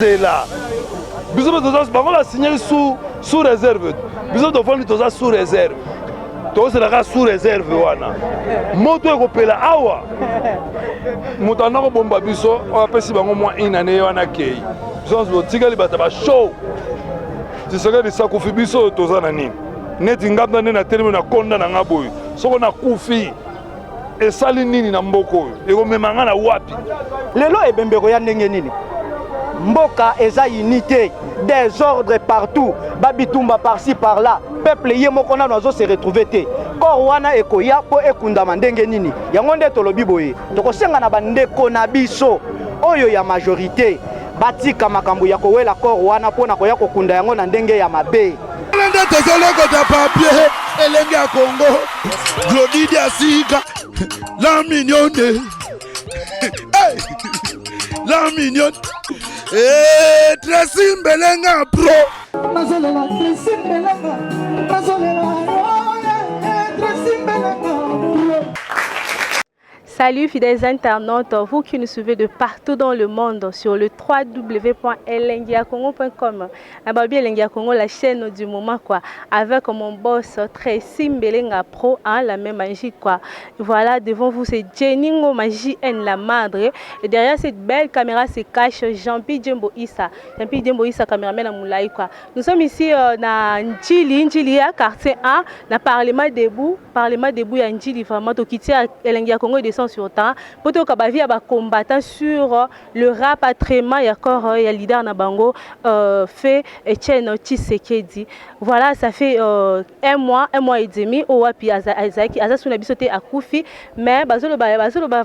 C'est là. Biso bango la signé sous réserve. Biso to fandi toza sous réserve. To c'est la sous réserve wana. Moto ekopela awa. Moto anako bomba biso on apesi bango moins une année wana kei. Biso zo tikali bata ba show. Tisaka de sakufi biso toza na nini. Neti ngamba na terme na konda na ngaboy. Soko na kufi. Esali nini na mboko. Eko memanga na wapi. Lelo ebembeko ya ndenge nini. Mboka eza unité, des ordres partout, babitumba par-ci par-là, peuple yemoko na nozo se retrouver te. Kor wana ekoya po ekundama ndenge nini. Yango nde tolobi boye. Tokosenga na bandeko na biso oyo ya majorité batika makambo ya kowela kor wana pona koya kokunda yango na ndenge ya mabe. Nende tozoloko ta papier elenge ya Congo. Glodidi asika la mignonne. Hey! La mignonne. Eh, Tracy Mbelenga pro. Mazolela Tracy Mbelenga. Mazolela Tracy Mbelenga pro. Salut fidèles internautes, vous qui nous suivez de partout dans le monde sur le www.elengiacongo.com. Elengia Congo, la chaîne du moment quoi, avec mon boss Tracy Mbelenga Pro, hein, la même magie quoi. Voilà, devant vous c'est Jeningo Magie N la madre. Et derrière cette belle caméra se cache Jean-Pierre Djembo Issa. Jean-Pierre Djembo Issa, caméraman à Moulaï quoi. Nous sommes ici dans Njili, quartier 1, dans Parlement debout à Njili, vraiment, au Kiti Elengia Congo et descend sur le temps. Pour que Kabavi a combattant sur le rapatriement, il y a encore il y a leader Nabango fait Etienne Tshisekedi. Voilà, ça fait un mois et demi au Wapi Azaki Azasuna bisoté à Koufi, mais bazolo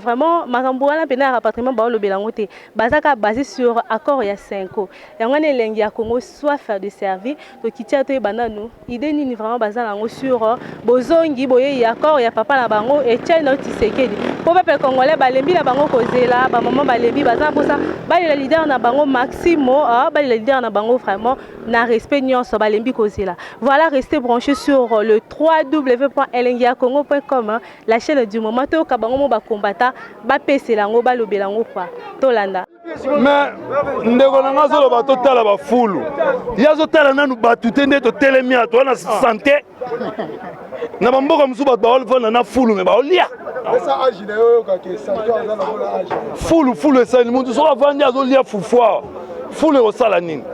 vraiment Makamboana pena rapatriement ba le belangote. Bazaka basé sur accord il y a 5 ans. Et on est lengi à Congo soit faire de servir to kitia to banano. Idée ni vraiment basé sur bozongi boye ya accord ya papa na bango Etienne Tshisekedi. Peuple congolais balembi na bango kozela ba maman balembi baza pour ça ba le leader na bango Maximo ba le leader na bango vraiment na respect nyonso balembi kozela. Voilà, restez branchés sur le www.elengiacongo.com, la chaîne du moment to ka bango mo ba combattant ba peselango ba lobelango quoi tolanda. Mais ndeko na nga zolo bato tala ba fulu yazo tala nanu batu tende to telemia to na santé na bamboka musu bato ba olfona na fulu me ba olia fulu esali muntu soka vandi azolia fufua fulu ekosala nini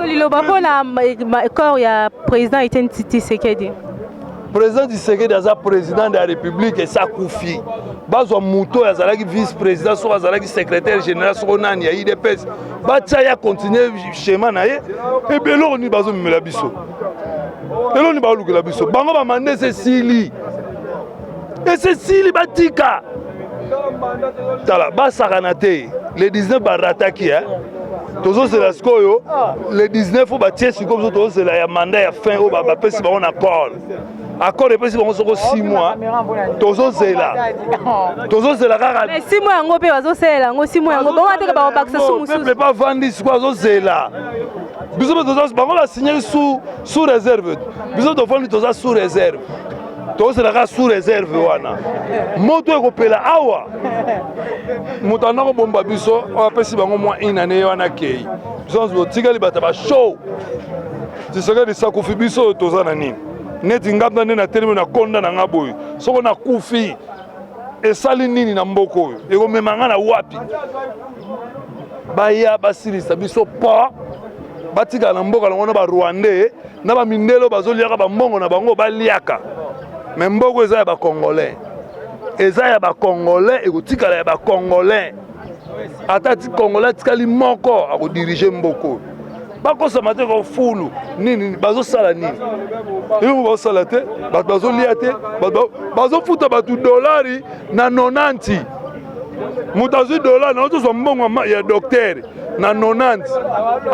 liloba mpona corps ya président Etienne Tshisekedi. Président Tshisekedi aza président de la République esa kufi bazwa muto azalaki vice-président so azalaki secrétaire général so nani ya IDPS batia ya continuer schéma na ye et beloko ni bazo mimela biso eloko ni balukela biso bango ba mande se sili et c'est sili batika tala basakana te le 19 barataki hein tozo c'est la skoyo le 19 batie siko so tozo c'est la ya mandat ya fin o ba pesi ba on accord accord epesi bango soko 6 mois tozo c'est kaka mais 6 mois yango pe bazo sela yango 6 mois yango bango ateka ba bakisa sumu peuple pas vandi siko azo zela biso tozo bango la signé sous réserve biso to fandi toza sous réserve. C'est la sous réserve wana. Moto ekopela awa. Moto anako bomba biso on apesi bango moins une année wana kei. Biso zo tikali bata ba show. Tisaka de sakufi biso toza na nini. Neti ngamba na terme na konda na ngaboy. Soko na kufi. Esali nini na mboko. Eko memanga na wapi. Baya basilisa biso pa. Batika na mboka na wana ba Rwandais na ba mindelo bazoliaka ba mbongo na bango baliaka. Mais mboko eza ya ba congolais. Eza ya ba congolais ekotikala ya ba congolais. Atati congolais tikali moko ako diriger mboko. Bakosa mate ko fulu nini bazo sala nini. Iyo bazo sala te, bazo lia te, bazo futa batu dolari na 90. Mutazu dollar na oto so mbongo ya docteur na 90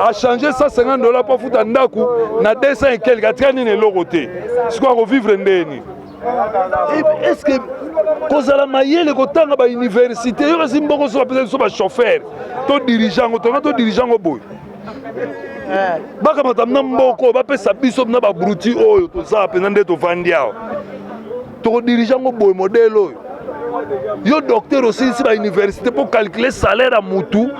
a changé $150 pour futa ndaku na 200 et quelques atikani ne lokote. Siko ko vivre ndeni. Est-ce que kozala mayele kotanga ba université yo kasi mbongo so apesa so ba chauffeur to dirigeant boy baka matamna mboko ba pesa biso na ba bruti oyo to za pena nde to vandiao to dirigeant boy modèle oyo yo docteur aussi si ba université pour calculer salaire à mutu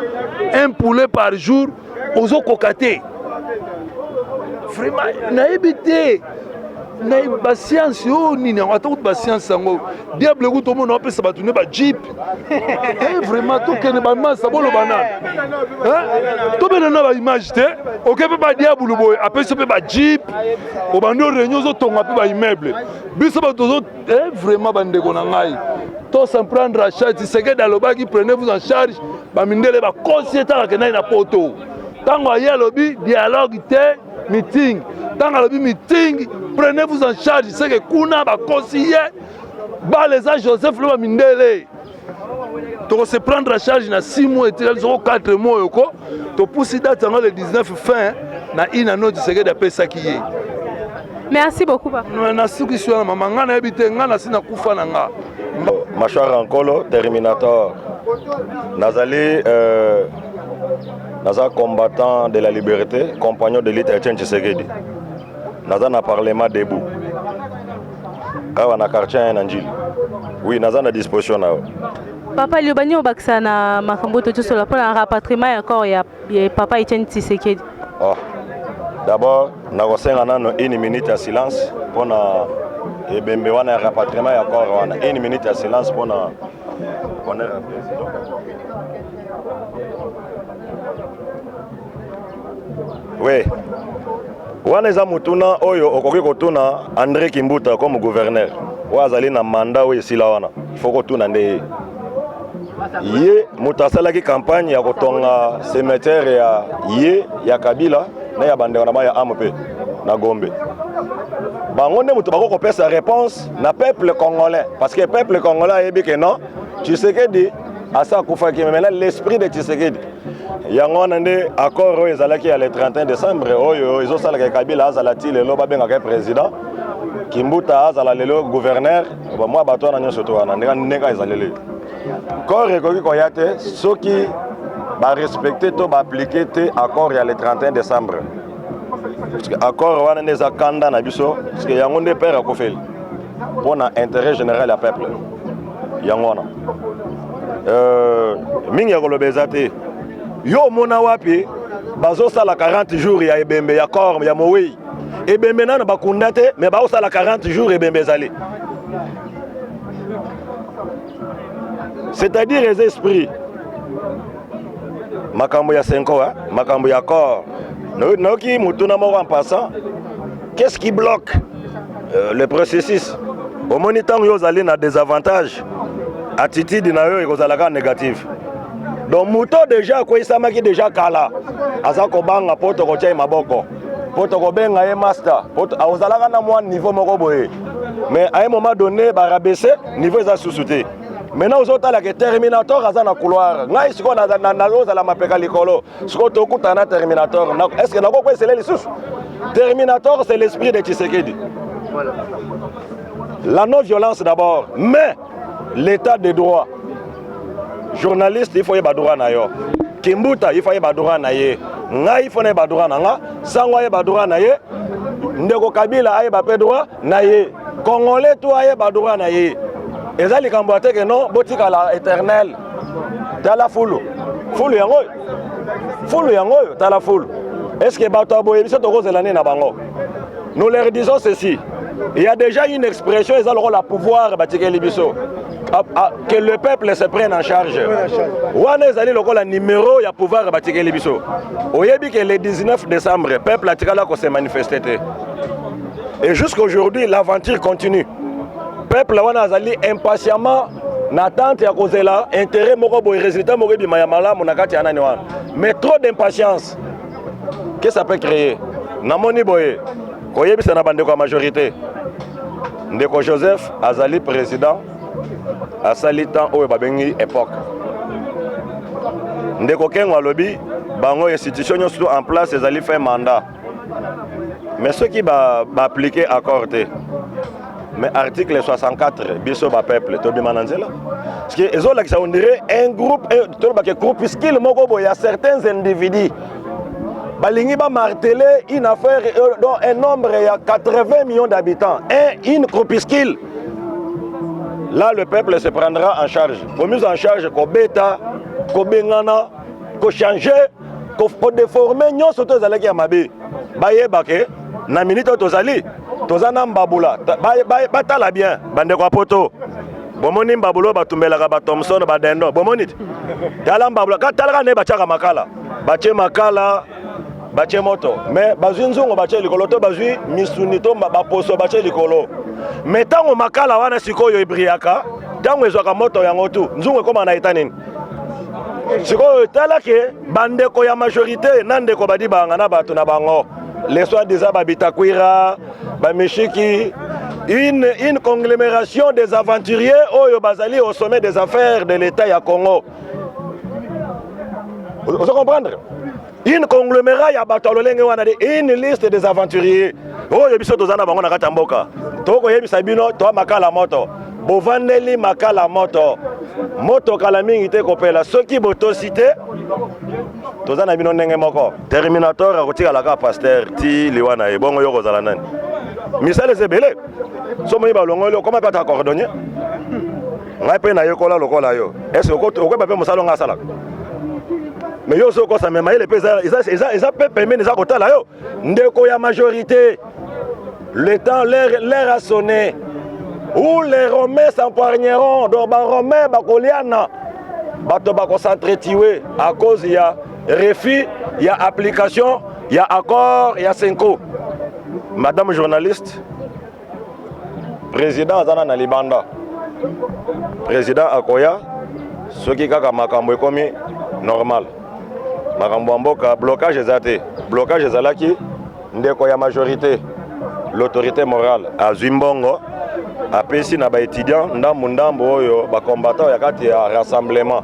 un poulet par jour ozo kokaté vraiment nayebi te na basiance oyo nini yango ata kuti basiance yango diable kuti omona opesa bato ne bajeep vraiment tokende bamasa boloba nani tobena na baimage te oke mpe badiabulu boye apesi mpe bajeep obandi oreunion ozotonga mpe baimmeuble biso bato vraiment bandeko na ngai to s'en prendre à charge Tshisekedi alobaki prenez-vous en charge bamindele bakosi etalaka nai na poto ntango aye alobi dialogue te meeting ntango alobi meeting prenez-vous en charge seke kuna bakosi ye baleza Joseph lo bamindele toko se prendre à charge na 6 mois etikali soko 4 mois yoko topusi date yango le 19 fin na inano Tshisekedi apesaki ye. Merci beaucoup papa. Na suki sio na mama nga na ebite nga na sina kufa na nga. Machar Ankolo, Terminator. Nazali Naza combattant de la liberté, compagnon de l'élite Etienne Tshisekedi. Naza na parlement debout. Kawa na quartier Nanjili. Oui, naza na disposition na. Papa Liobani obakisa na makambo to sola pour un rapatriement encore ya papa Etienne Tshisekedi. Oh. D'abord, nakosenga nano 1 minute de silence pour na ebembe wana rapatriement ya corps wana 1 minute de silence pour na honneur à président. Oui. Wana eza mutuna oyo okoki kotuna André Kimbuta comme gouverneur. Wazali na mandat oyo esila wana. Il faut kotuna nde ye mutasalaki campagne ya kotonga cimetière ya Kabila na ya bande wana ya AMP na Gombe. Bango nde mutu bako kopesa réponse na peuple congolais parce que peuple congolais yebi que non Tshisekedi asa kufa ki mais l'esprit de Tshisekedi yango nde accord oyo ezalaki ya le 31 décembre oyo ezosalaka Kabila azalati lelo babengaka président Kimbuta azala lelo gouverneur ba mwa bato na nyonso to wana ndeka ezalele corps ekoki koya te soki ba respecter to ba appliquer te accord ya le 31 décembre parce que accord wana neza kanda na biso parce que yango nde père akofeli pour na intérêt général ya peuple yango wana mingi ya kolobeza te yo mona wapi bazo sala 40 jours ya ebembe ya corps ya mowei ebembe nana bakunda te mais bazo sala 40 jours ebembe zali c'est-à-dire les esprits makambo ya 5 ans makambo ya corps noki mutuna moko en passant qu'est-ce qui bloque le processus au monitant yo zali na désavantage attitude na yo ekozalaka négative donc muto déjà ko isamaki déjà kala azako banga poto ko chai maboko poto ko benga ye master poto azalaka na mwa niveau moko boye mais à un moment donné ba rabaisser niveau za sous-souté. Maintenant aux autres que Terminator aza na couloir ngai siko na ozala mapeka likolo siko tokuta na Terminator est-ce que nako kwesele lisusu Terminator c'est l'esprit de Tshisekedi. Voilà. La non-violence d'abord mais l'état de droit. Journaliste il faut y ba droit na yo. Kimbuta il faut y ba droit na ye. Ngai il faut na ba droit na nga, Sangwa y ba droit na ye. Ndeko Kabila ay ba pe droit na ye. Congolais toi ay ba droit na ye. Ezali kamboate que non botika la éternel tala fulu yango tala fulu est-ce que bato boye biso to kozela na bango nous leur disons ceci il y a déjà une expression ils ont le pouvoir batikeli biso que le peuple se prenne en charge wana ezali lokola numéro ya pouvoir batikeli biso oyebi que le 19 décembre peuple atikala ko se manifester et jusqu'aujourd'hui l'aventure continue. Peuple wana azali impatiemment n'attente ya kozela intérêt moko boy résultat moko bi mayamala monakati anani wana mais trop d'impatience que ça peut créer namoni boye koyebisa na bande ko majorité ndeko Joseph azali président asali temps oyo babengi époque ndeko Kengo alobi bango institution nyonso en place ezali fait mandat mais ceux qui va appliquer accord te. Mais article 64, biso ba peuple, to bimananzela. Parce que ezo la ça on dirait un groupe to ba que groupuscule moko boy a certains individus. Balingi ba marteler une affaire dont un nombre il y a 80 millions d'habitants, une groupuscule. Là le peuple se prendra en charge. Pour mise en charge ko beta, ko bengana, ko changer ko déformer nyonso to ezalaki ya mabe bayeba ke na minute oyo toza na mbabula batala bien bandeko ya poto bomoni mbabula oyo batumbelaka bathomson badendo bomoni tala mbabula katalaka nde batiaka makala batie makala batie moto mais bazwi nzungu batie likolo to bazwi misuni to baposo batie likolo mais ntango makala wana sikoyo ebriaka ntango ezwaka moto yango tu nzungu ekoma na eta nini sikoyo tala ke bandeko ya majorité na ndeko badi banga na bato na bango les soi-disant babitakwira bamishiki une conglomération des aventuriers oyo bazali au sommet des affaires de l'État ya Congo. Vous comprendre? Une conglomérat ya bato lolenge wana de une liste des aventuriers oyo biso tozana bango na kata mboka toko yebisa bino to makala moto bovandeli makala moto kala mingi te kopela soki boto cité tozana bino ndenge moko terminator akotika ka pasteur ti liwana e bongo yoko zala nani misale zebele somo yiba longolo koma pata cordonnier ngai pe na yekola lokola yo est-ce que okoba pe mosalo nga sala mais yo soko sa mema ile pe eza pe permis za kotala yo ndeko ya majorité le temps l'air a sonné où les Romains s'empoigneront donc les Romains bakoliana bato bako s'entretiwe à cause il y a refus il y a application il y a accord il y a 5 ans. Madame journaliste président azana na libanda président akoya soki kaka makambo ekomi normal makambo mboka blocage ezate blocage ezalaki ndeko ya majorité l'autorité morale azwi mbongo apesi na baétudiant ndambo oyo bacombattant ya kati ya rassemblement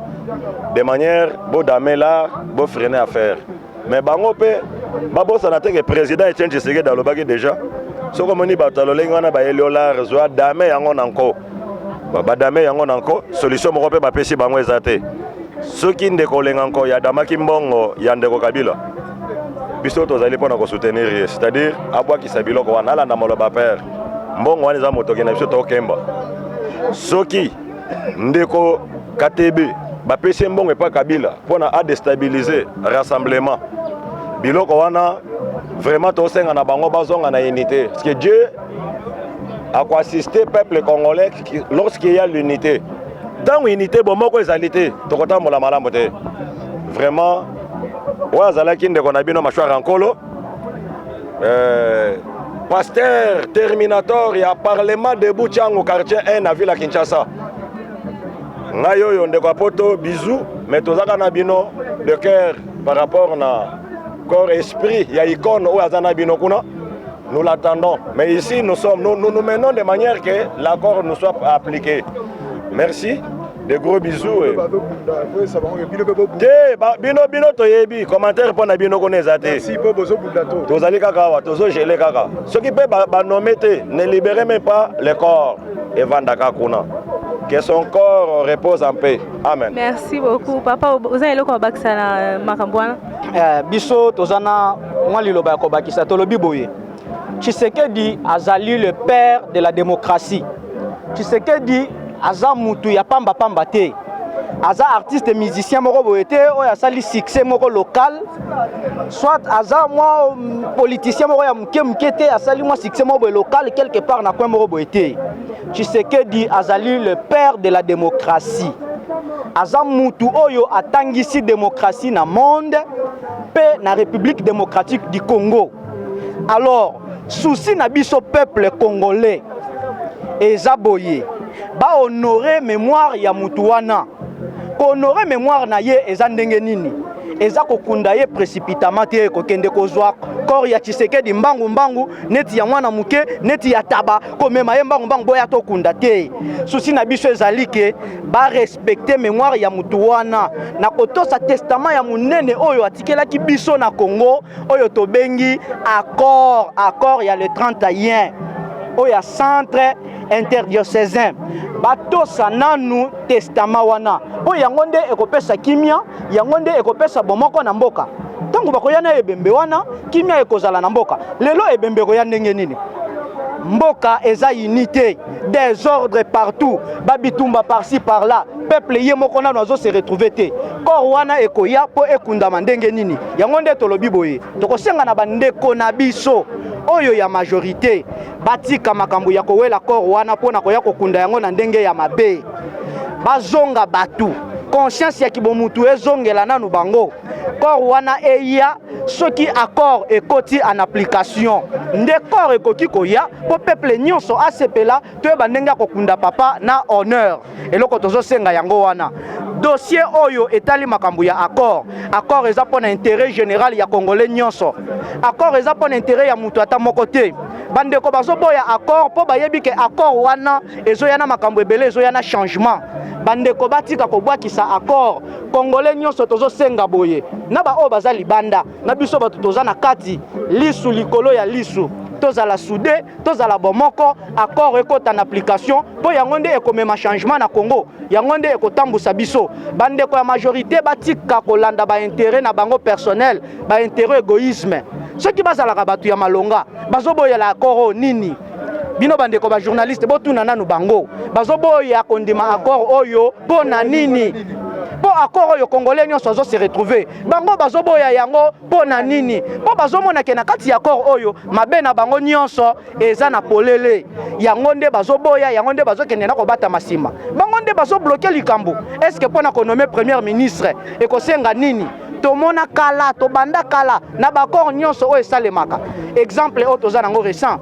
de manière bodamela bo freiner affaire mais bango pe babosana te ke président Etienne Tshisekedi alobaki déjà soko moni bato lolenge wana baeliolar zwa dame yango nanko badame yango nanko solution moko pe bapesi bango eza te soki ndeko olenga nko ya damaki mbongo ya ndeko Kabila biso tozali mpona kosoutenir ye c'est-à-dire abwakisa biloko wana alanda maloba père mbongo wana eza motoki na biso tokemba soki ndeko KTB bapesi mbongo epa Kabila mpona adestabiliser rassemblement biloko wana vraiment tosenga na bango bazonga na unité parce que Dieu a assister peuple congolais lorsqu'il y a l'unité tant unité bomoko ezalité tokotambola malamu te vraiment wazalaki ndeko na bino mashwara nkolo pasteur terminator ya parlement de Buchango quartier 1 na ville ya Kinshasa ngai oyo ndeko poto bisous mais tozaka na bino de cœur par rapport na corps esprit ya icône ou azana bino kuna nous l'attendons mais ici nous menons de manière que l'accord nous soit appliqué merci de gros bisous bino toyebi commentaire pour na bino connaître te tozali kaka wa tozo gelé kaka ce qui peut ba nommer te ne libérez même pas le corps et vandaka kuna que son corps repose en paix amen. Merci beaucoup papa vous avez le ko bakisa na makambwana biso tozana mwa liloba ko bakisa tolobi boye Tshisekedi azali le père de la démocratie. Tshisekedi aza mutu ya pamba te. Aza artiste musicien moko boye te oyo asali succès moko local. Soit aza mwa politicien moko ya muke te asali mwa succès moko local quelque part na coin moko boye te. Tshisekedi azali le père de la démocratie. Aza mutu oyo atangisi démocratie na monde pe na République démocratique du Congo. Alors souci na biso peuple congolais eza boye ba honorer mémoire ya mutu wana ko honorer mémoire na ye eza ndenge nini eza kokunda ye précipitamment te kokende kozwa corps ya Tshisekedi mbangu neti ya mwana muke neti ya taba komema ye mbangu boya to kunda te souci na biso ezali ke ba respecter mémoire ya mutu wana na kotosa testament ya munene oyo atikelaki biso na Congo oyo tobengi accord ya le 31 oyo centre interdiocésain batosa nanu testament wana po yango nde ekopesa kimia yango nde ekopesa bomoko na mboka tango bakoyana ebembe wana kimia ekozala na mboka lelo ebembe koya ndenge nini mboka eza unité, désordre partout, babitumba par-ci par-là, peuple yé moko nano azo se retrouver te. Corps wana ekoya po ekundama ndenge nini. Yango nde tolobi boye. Tokosenga na bandeko na biso oyo ya majorité batika makambo ya kowela corps wana po na koya kokunda yango na ndenge ya mabe. Bazonga batu. Conscience ya kibomutu ezongela nanu bango. Corps wana eya soki accord ekoti en application. Nde corps ekoki koya po peuple nyonso asepela to bandenge kokunda papa na honneur. Eloko tozo senga yango wana. Dossier oyo etali makambo ya accord. Accord eza pona intérêt général ya congolais nyonso. Accord eza pona intérêt ya mutu ata moko te. Bandeko bazoboya accord po bayebi ke accord wana ezoyana makambo ebele ezoyana changement. Bandeko batika kobwakisa accord. Congolais nyonso tozo senga boye. Na ba o baza libanda, na biso batu toza na kati, lisu likolo ya lisu. Tozala soudé, tozala bomoko, accord ekota en application, po yangonde ekomema changement na Congo, yangonde ekotambusa biso. Bandeko ya majorité batika kolanda ba intérêt na bango personnel, ba intérêt égoïsme. Ceux qui bazalaka batu ya malonga, bazoboya la accord nini? Bino bandeko ba journaliste botuna nanu bango, bazoboya kondima accord oyo po na nini? Po accord oyo congolais nyonso azo se retrouver. Bango bazoboya yango po na nini? Po bazomona ke na kati ya accord oyo mabe na bango nyonso eza na polele. Yango nde bazoboya, yango nde bazokende na kobata masima. Bango nde bazobloquer likambo. Est-ce que pona ko nommer premier ministre ekosenga nini? Tomona kala, to banda kala na bakor nyonso oyo esalemaka. Exemple oyo toza nango récent.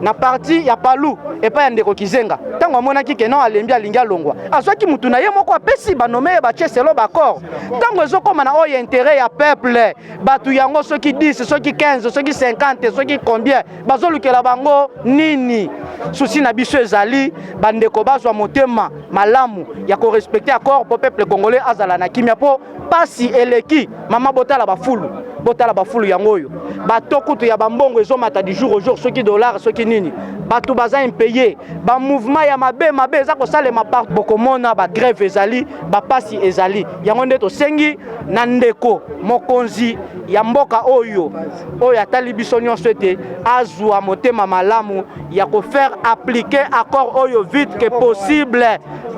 Na parti ya Palu et pas ndeko Kizenga. Tango amona ki kenon alembi alingi alongwa. Azwaki mutu na ye moko apesi banome ba cheselo bakor. Tango ezokoma na oyo intérêt ya peuple, batu yango soki 10, soki 15, soki 50, soki combien, bazolukela bango nini? Souci na biso ezali bandeko bazwa motema malamu ya ko respecter accord pour peuple congolais azala na kimia po pasi eleki mama botala bafulu yango oyo. Batokutu ya bambongo ezomata du jour au jour soki dollar soki nini. Batu baza impayé, ba mouvement ya mabe eza ko salema part bokomona ba grève ezali, ba pasi ezali. Yango nde to sengi na ndeko mokonzi ya mboka oyo atali biso nyonso ete azwa motema malamu ya ko faire appliquer accord oyo vite que possible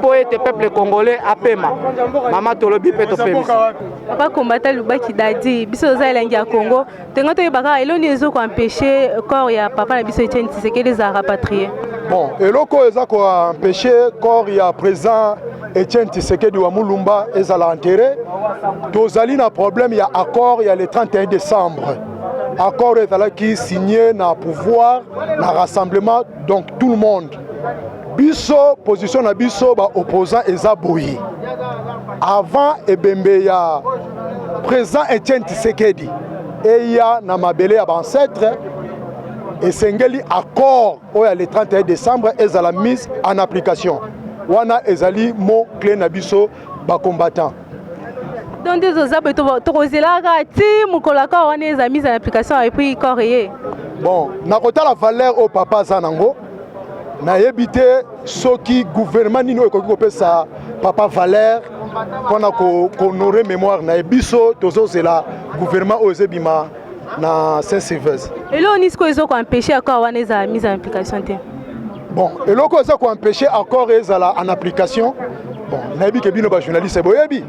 pour être peuple congolais apema. Mama tolobi peto pemisa. Papa combattant lubaki dadi biso za elengi ya Congo. Tengo to yebaka eloni ezo ko empêcher corps ya papa na biso Etienne Tshisekedi za rapatrier. Bon, eloko eza ko empêcher corps ya président Etienne Tshisekedi wa Mulumba ezala enterré. Tozali na problème ya accord ya le 31 décembre. Accord ezala qui signé na pouvoir na rassemblement donc tout le monde. Biso position na biso ba opposant eza boyi. Avant ebembe ya président Etienne Tshisekedi eya na mabele ya ancêtre esengeli accord oya le 31 décembre ezala mise en application. Wana ezali mot clé na biso ba combattant. Donc des ozabe to kozela ti mukola ko wana eza mise en application et puis coré. Bon, na kota la valeur au papa zanango na yebite soki gouvernement nino ekoki kopesa papa valeur pona ko honorer mémoire na biso tozo c'est la gouvernement ozebima na Saint-Sylvestre. Et là on est ce que ils ont empêché accord wana eza mise en application te. Bon, et là ça ko empêcher accord ezala en application. Bon, na yebi ke bino ba journaliste boyebi.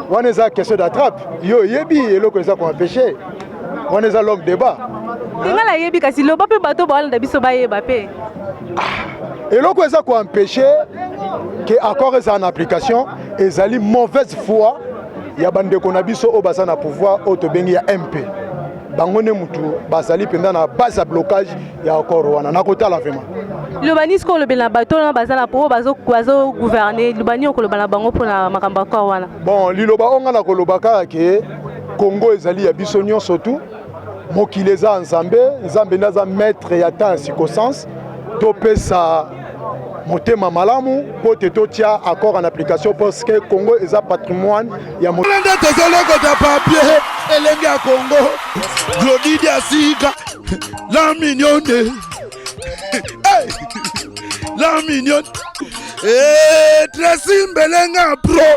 Wana eza question d'attrape. Yo yebi et là ça ko empêcher. Wana eza long débat. Tenga la yebi kasi lo bape bato ba la biso ba yeba pe. Et là ça ko empêcher que accord est en application ezali mauvaise foi ya bandeko na biso o baza na pouvoir o to bengi ya MP. Bango ne mutu bazali penda na base à blocage ya accord wana na kota la vraiment. Le banis ko le bela bato na bazala po bazo gouverner le bani ko le bala bango pour na makamba accord wana. Bon, liloba onga na kolobaka ke Congo ezali ya biso nyon surtout mokileza nzambe naza maître ya temps circonstance to pesa motema malamu po teto tia accord en application parce que Congo est un patrimoine ya mo Lende tozoloko ta papier elengi ya Congo Glodidi Asika la mignonne hey la mignonne Tracy Mbelenga pro